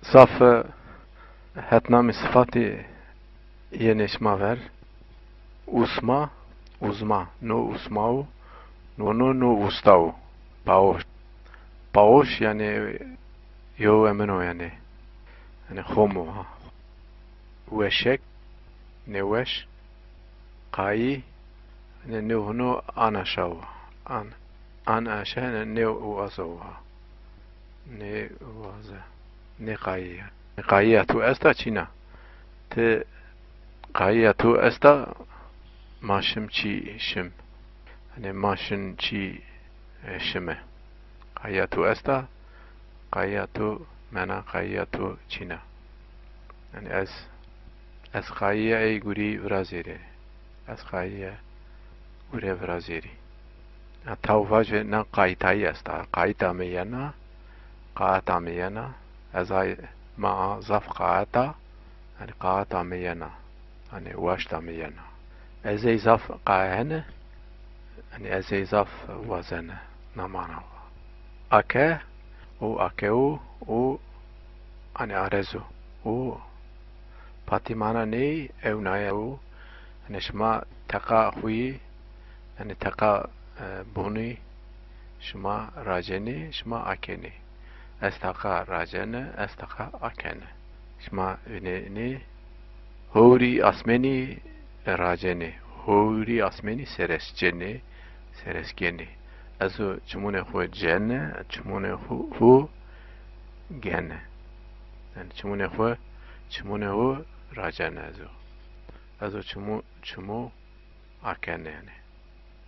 صاف هتنام صفاتي ينشما ver usma uzma no usmao no ustao paoş paoş yani yo emeno yani homo ha weşek ne weş kayi ne hono anaşao an aşağı ne uazo ne uaza ne kayi kayi tu esta Çina te kayi tu esta maşım çi şim hani maşın çi şime kayi tu esta kayi tu mena kayi tu Çina yani ez kayi ey guri vrazeri ez kayi guri vrazeri tavvaj ve na kaytayı esta kayta meyana قاعدة ميانا أزاي مع ظف قاعدة يعني قاعدة ميانا يعني واشتا ميانا أزاي ظف قاعدة يعني أزاي ظف وزنة نمانا أكا و أكاو و يعني أرزو و باتي مانا ني أو نايا و يعني شما تقا خوي يعني تقا بوني شما راجني شما أكيني استقا راجنه استقا اکنه شما نه هوری اسمنی راجنه هوری اسمنی سرسگنه ازو چمونه خو جنه چمونه خو گنه yani çmune hu raجنه ازو çmu akene yani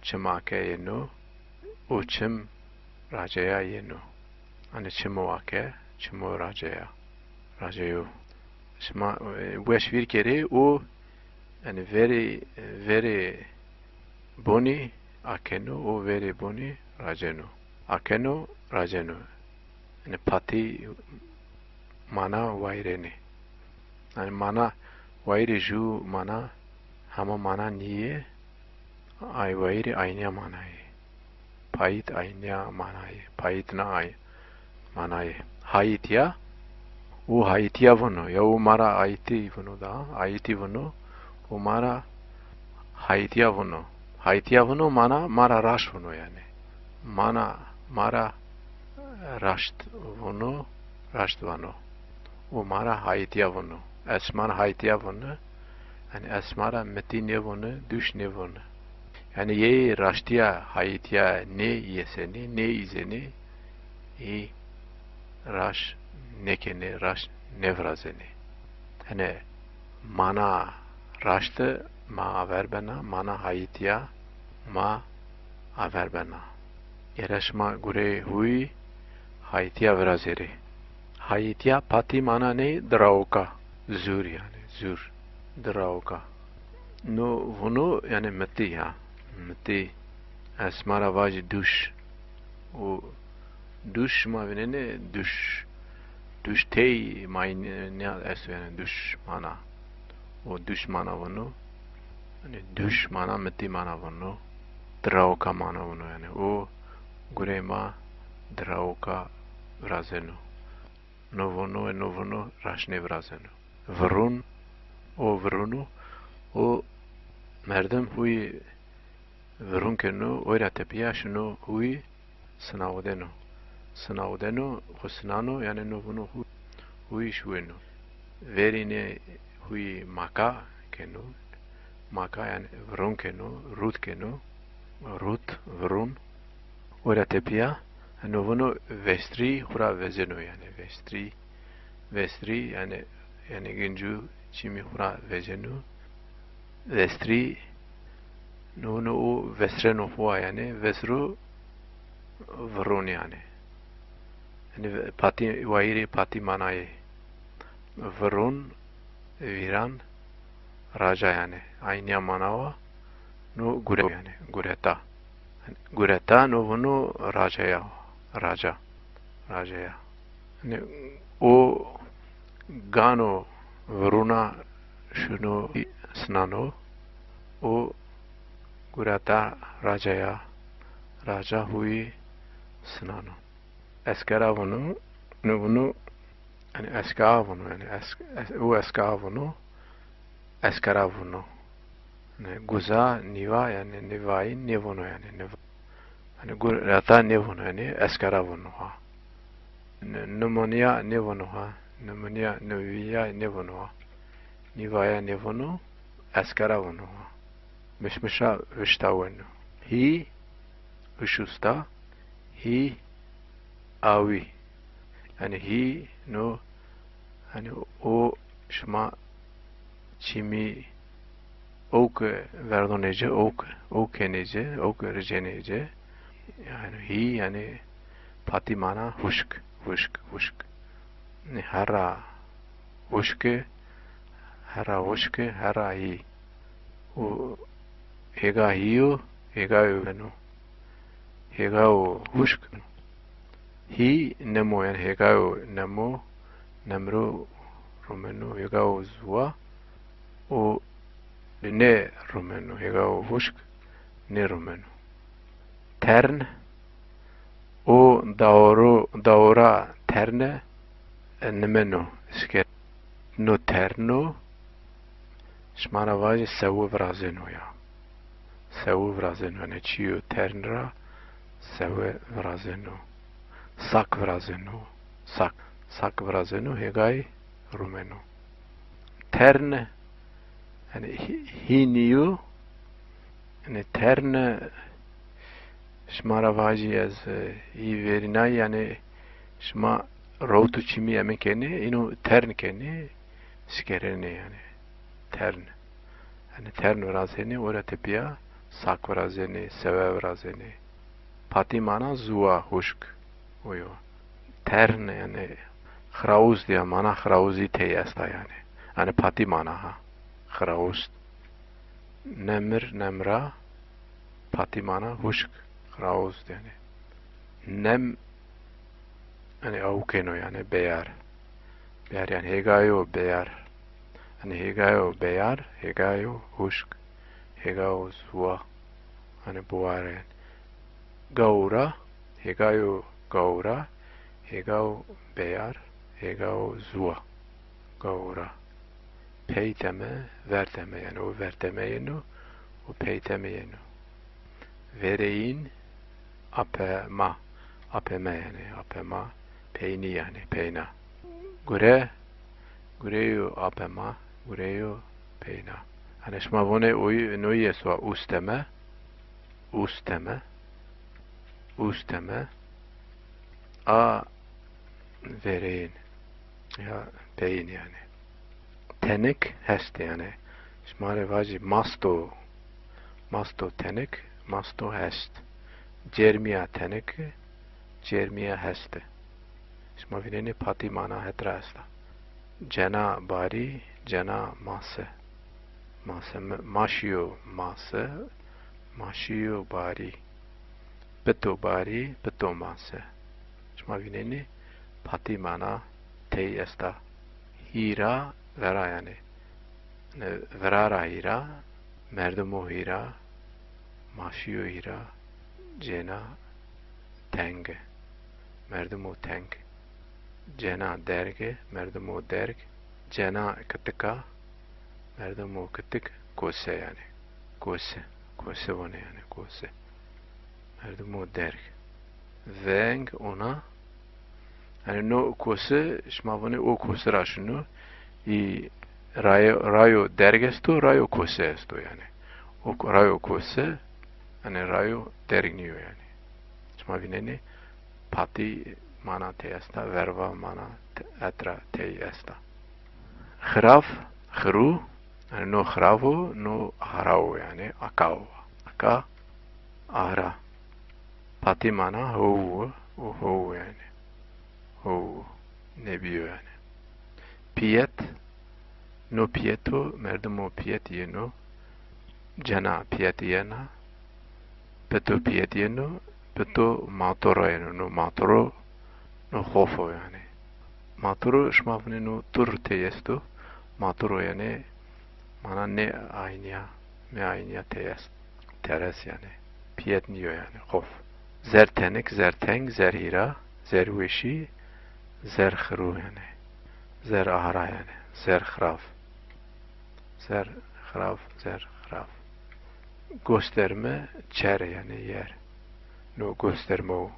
çm ake yenu o çm raجaya yenu hani çmo ake çmo raجayo şma weş bir kere o yani very boni akeno o very boni rajeno akeno rajeno yani pati mana vayreni yani mana vayri ju mana hama mana niye ay vayri aynı manayı payit aynı manayı payit na ay manayı hayitya o hayitya bunu ya o mara ayiti bunu da ayiti bunu o mara hayitya bunu mara raş bunu yani mara raşt bunu raşt bunu o mara hayitya bunu esman hayitya bunu yani esmara metine bunu düş ne bunu yani ye raştiya hayitya ne yeseni ne izeni raş nekeni raş nevrazeni hani mana raştı ma averbena mana hayitya ma averbena yereşma gure hui hayitya vrazeri hayitya pati mana ne drauka zur yani zur drauka no bunu yani meti esmara vaji duş o duş ma venene duş tey main ne es yani duş mana o duş mana bunu hani duş mana meti mana bunu drauka mana bunu yani o gurema drauka vrazeno no bunu raşne vrazeno vrun o vrunu o merdem huy vrun kenu oyra tepiya şunu huy sınavdeno husnano yani no bunu huy şuenu verine huy maka kenu maka yani vrun kenu rut vrun oyra tepiya no bunu vestri hura vezeno yani vestri yani güncü çimi hura vezeno vestri no o vesreno hua yani vesru vrun yani pati vairi pati manaye vrun viran raja yani aynı manava no gure yani gureta no bunu rajaya yani o gano vruna şunu snano o gureta raja hui snano eskera bunu يعني اسكافونو يعني او اسكافونو اسكرافونو يعني جوزا نيفا يعني نيفاي نيفونو يعني نيفا يعني قول رتا نيفونو يعني اسكرافونو ها نمونيا نيفونو ها نمونيا نويا نيفونو ها نيفايا نيفونو اسكرافونو ها مش مشا وشتاونو هي وشوستا هي آوي يعني هي نو يعني او شما چیمی اوک وردانیجه اوک نیجه اوک رجنیجه yani hi yani pati mana huşk ne hara huşke hara hi o hega övenu hega o huşk hi nemo yani hega o nemo nemro romenu hega o zua o ne romenu hega o huşk ne romenu tern o daora terne nemeno sker no terno shmana vaje sevu vrazeno ya sevu vrazeno ne çiyo ternra sevu vrazeno sak vrazeno sak vrazeno hegay rumeno terne yani hiniyo yani terne shmara vaje az iyi verinay yani shma rotu çimi yemekeni ino tern keni skerene yani tern yani tern vrazeni ora tepia sak vrazeni seve vrazeni pati mana zua huşk oyo tern yani khrauz diye mana khrauzi te yasta yani yani pati mana ha khrauz nemra pati mana huşk khrauz yani nem yani aukeno yani beyar yani hegayo beyar yani hegayo beyar hegayo huşk hegayo zua yani buare gaura hegayo gaura hegayo beyar hegayo zua gaura peyteme verteme yani o vertemeyenu o peytemeyenu vereyin apeme yani apema peyni yani peyna gureyo apema gureyo peyna hani şma vone oyu noye swa usteme a vereyin ya peyn yani tenik hest yani şmare vaji masto tenik masto hest cermia tenik cermia hest şma vineni pati mana hetra hesta cena bari cena mase maşio bari peto mase şma vineni pati mana tey esta hira vera yani verara hira merdumo hira maşio hira cena tenge merdumo teng cena derge merdumo derg cena kıtıka merdumo kıtık kose yani kose vone yani kose merdumo derg veng ona yani no kose şmavone o kose raşunu i rayo dergesto rayo kose esto yani o rayo kose yani rayo dergniyor yani şmavineni pati mana te esta verva mana etra te esta khrav khru yani no khravo no harao yani aka ara pati mana ho yani ho ne biyo yani piyet no pieto merdumo piyet yeno cena piyet yena peto piyet yeno peto matoro yeno no matoro no khofo yani matoro şmavne no tur teyesto matoro yani mana ne aynıya teyest teres yani piyet niyo yani khof zertenik zerteng zerhira zerveşi zerkhru yani zer ahara yani. Zer hrav. Zer hrav, zer hrav. Gösterme çer yani yer. No gösterme o.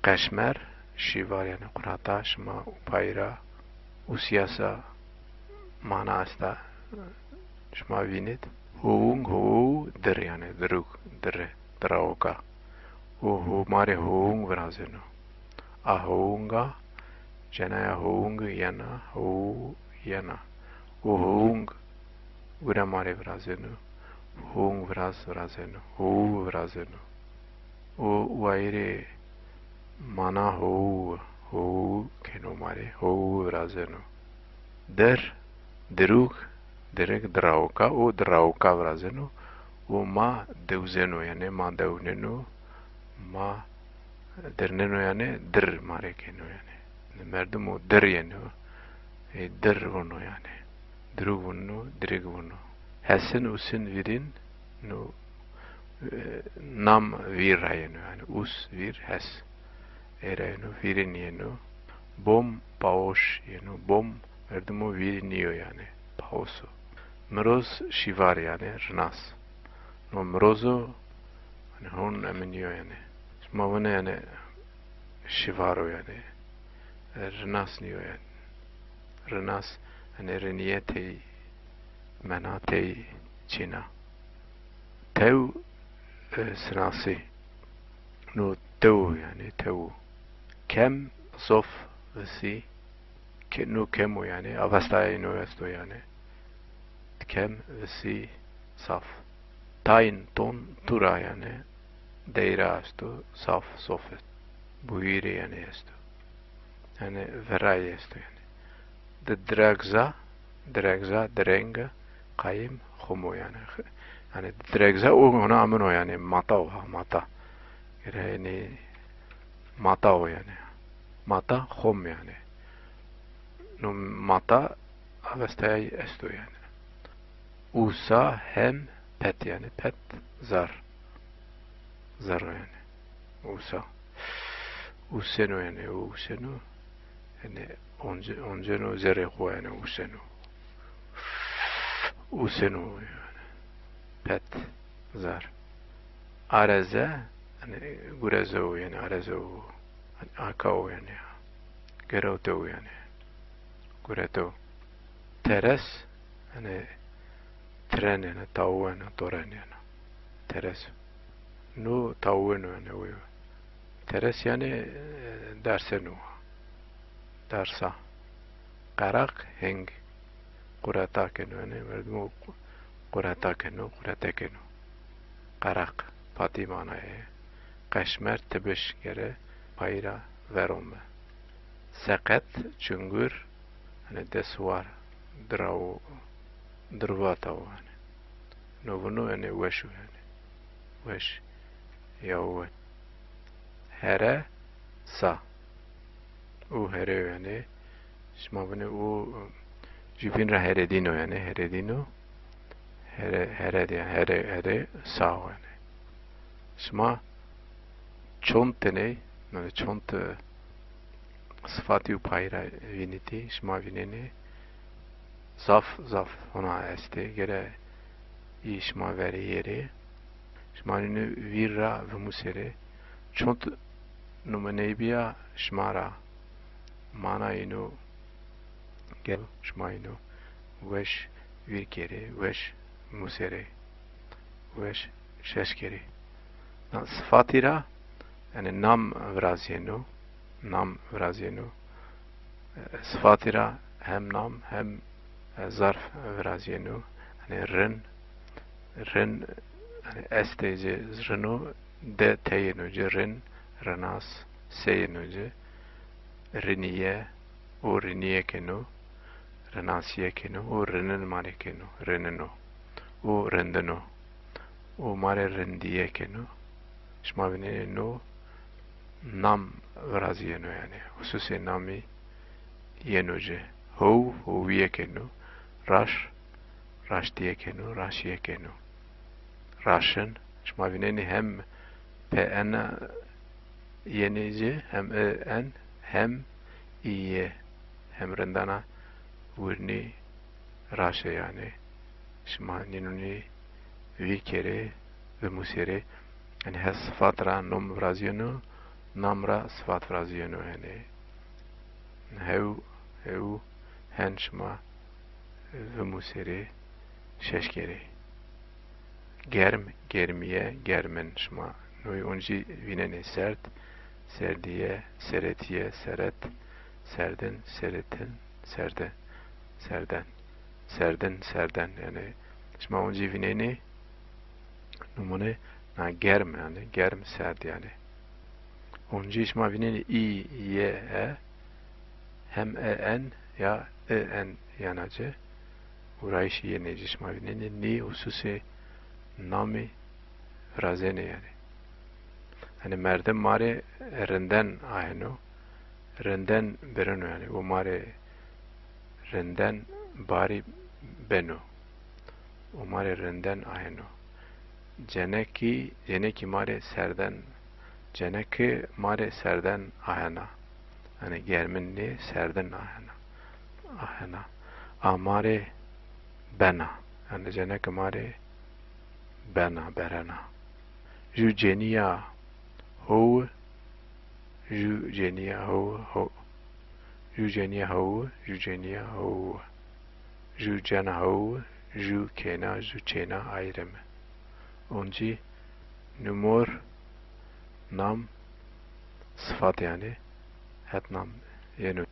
Kaşmer şivar yani kurata şma upayra usiyasa mana asta şma vinit. Houng ho dir yani drug dire draoka. O mare houng vrazeno. A hounga cenaya houng yana ho yana. O houng ura mare vrazeno. Houng vrazeno. Ho vrazeno. O waire mana ho keno mare ho vrazeno. Der drug direk draoka o draoka vrazeno. O ma devzeno yani ma devneno ma derneno yani dir mare keno yani. Merdum o dir yani dir vono yani. Drug vono direk vono. Hesin usin virin no nam vir yani us vir hes. Erayno viriniyeno bom paoş yeno bom verdumo viriniyo yani paosu. Mroz şivar yani rnas. No mrozo hani hon eminiyo yani. Mavune yani şivaro yani. Rnas niyo yani. Rnas hani reniyete menate çina. Tev sınası. No tev yani tev. Kem sof vsi no kemo yani avastaya no esto yani kem vsi saf tayin ton tura yani deira esto saf sofet buiri yani esto yani veray esto yani de dragza drenga kayım homo yani dragza o ona amino yani mata yani mata o yani mata hom yani no mata avestay esto yani usa hem pet yani pet zar yani usa useno yani useno yani onjeno zere ho yani useno yani pet zar areze yani gurezo yani arezo akao yani geroto yani gureto teres yani tren yani tavu yani toren yani teres no tavu yani uyu teres yani derse no dersa karak heng kurata keno yani verdumo kurata keno karak patimana kaşmer tebeş gere payra verome seket çüngür hani desvar drav drvata yani novunu yani veşu yani veş yavu here sa u here yani şmavne u jipinra heredino yani heredino here sa yani şma çontene yani çont sıfatı payra viniti şma vineni zaf ona este gere işma veri yeri şmanını virra ve musere çont numenebia şmara mana inu gel şma inu veş vir kere veş musere veş şeş kere sıfatira yani nam vraziyenu sıfatira hem nam hem zarf vraziyenu yani ren yani estece renu de teyenuce ren renas seyenuce reniye o reniye kenu renasiye kenu o renen mare kenu reneno o rendeno o mare rendiye kenu şmavine no nam vraziyenu yani hususi nami yenuce hoviye kenu raş diye kenu raşiye kenu raşın şmavineni hem pn yenici hem en hem iye hem rendana ورني راشة يعني شما نينوني في كيري بموسيري يعني هس صفات را نوم فرازيونو نام را صفات فرازيونو يعني هو هن شما بموسيري شش كيري گرمیه گرمن شما نوی اونجی ویننی سردیه سرتیه سردن yani شما اونجی ویننی numune na germ yani germ sert yani اونجی شما ویننی hem en ya en yanacı uğraşı yeneci şma vیننی ni hususi nami razene yani hani merdem mare renden ayno renden bereno yani o mare renden bari beno o mare renden ayno ceneki mare serden ceneki mare serden ayna hani germinli serden ayna amare bena yani ceneki mare bena berena Jugenia ho Jugenia ho Jugenia ho Jugena ho Jukena ayrım onci numur nam sıfat yani het nam yeni